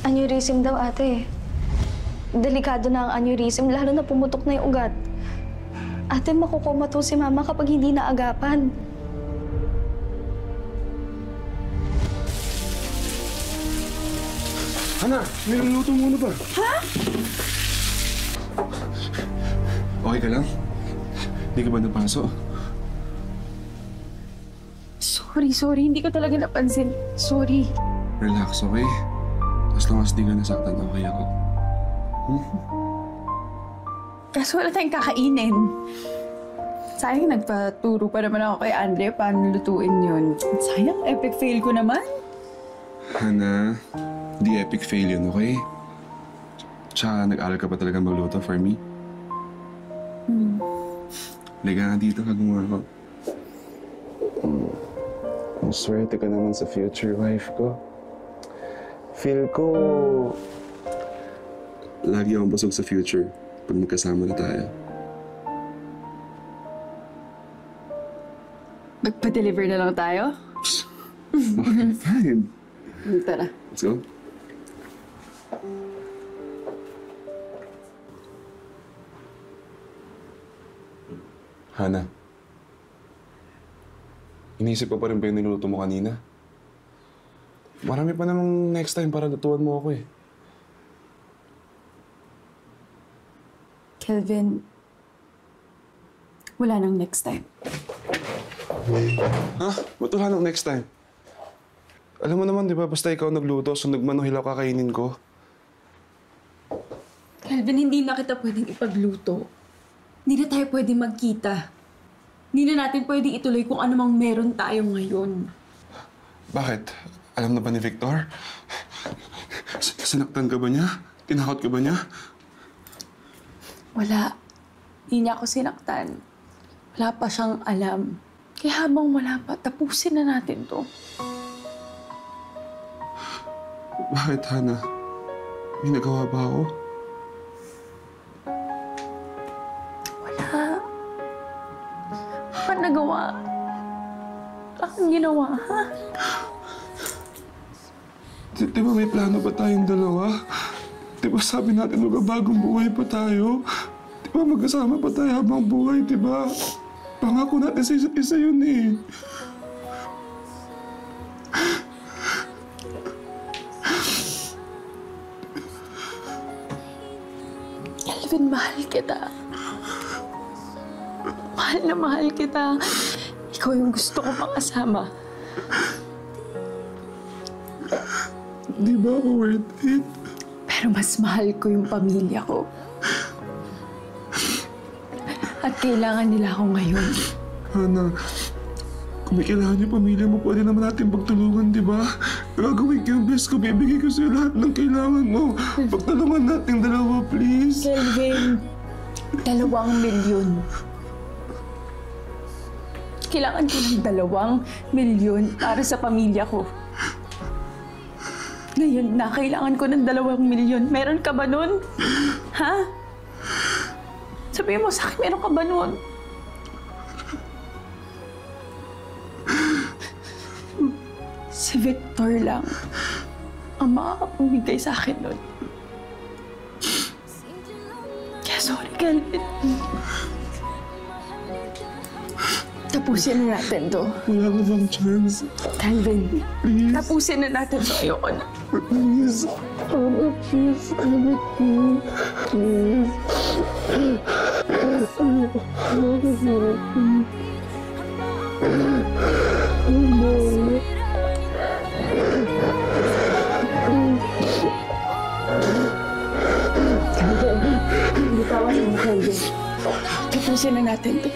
Aneurysm daw, ate. Delikado na ang aneurysm, lalo na pumutok na yung ugat. Ate, makukoma to si Mama kapag hindi naagapan. Hana, may luto muna ba? Ha? Okay ka lang? Hindi ka ba napaso? Sorry. Hindi ko talaga napansin. Sorry. Relax, okay? As long as di ka nasaktan, okay ako. Kaso wala tayong kakainin. Sayang, nagpaturo pa naman ako kay Andre paano lutuin yun. Sayang, epic fail ko naman. Hana, di epic fail yun, okay? Tsaka nag-aral ka pa talaga magluto for me? Liga nga dito, kagumawa ko. Ang swerte ka naman sa future wife ko. Feel ko... lagi akong busog sa future pag magkasama na tayo. Magpa-deliver na lang tayo? Okay, fine. Tara. Let's go. Hana, iniisip ko pa rin ba yung niluto mo kanina? Marami pa namang next time para lutuan mo ako eh. Kelvin, wala nang next time. Ha? Ba't wala nang next time? Alam mo naman, di ba, basta ikaw nagluto, so nagmano-hilaw kakainin ko. Kelvin, hindi na kita pwedeng ipagluto. Hindi na tayo pwedeng magkita. Hindi na natin pwedeng ituloy kung ano mang meron tayo ngayon. Bakit? Alam na ba ni Victor? Sinaktan ka ba niya? Tinakot ka ba niya? Wala. Hindi niya ako sinaktan. Wala pa siyang alam. Kaya habang wala pa, tapusin na natin to. Bakit, Hana? May nagawa ba ako? Wala. Wala kang nagawa. Wala kang ginawa, ha? Di ba may plano pa tayong dalawa? Di ba sabi natin magabagong buhay pa tayo? Di ba magkasama pa tayo habang buhay, di ba? Pangako natin sa isa't isa yun eh. Kelvin, mahal kita. Mahal na mahal kita. Ikaw yung gusto ko makasama. Di ba ako worth it? Pero mas mahal ko yung pamilya ko. At kailangan nila ako ngayon. Hana, kung may kailangan yung pamilya mo, pwede naman natin pagtulungan, di ba? Gagawin ko yung best ko, bibigay ko sa'yo lahat ng kailangan mo. Pagtulungan natin dalawa, please. Kelvin, 2 milyon. Kailangan ko ng 2 milyon para sa pamilya ko. Ngayon na, kailangan ko ng 2 milyon. Meron ka ba nun? Ha? Sabihin mo sa akin, meron ka ba nun? Si Victor lang ang makakapamigay sa akin nun. Kaya sorry, Kelvin. Tapusin na natin to. Wala ka bang chance? Kelvin, Please. tapusin na natin to. Ayoko na. Please. Hana, please. Hana, please. Bitawan mo, Kelvin. Tapusin na natin to.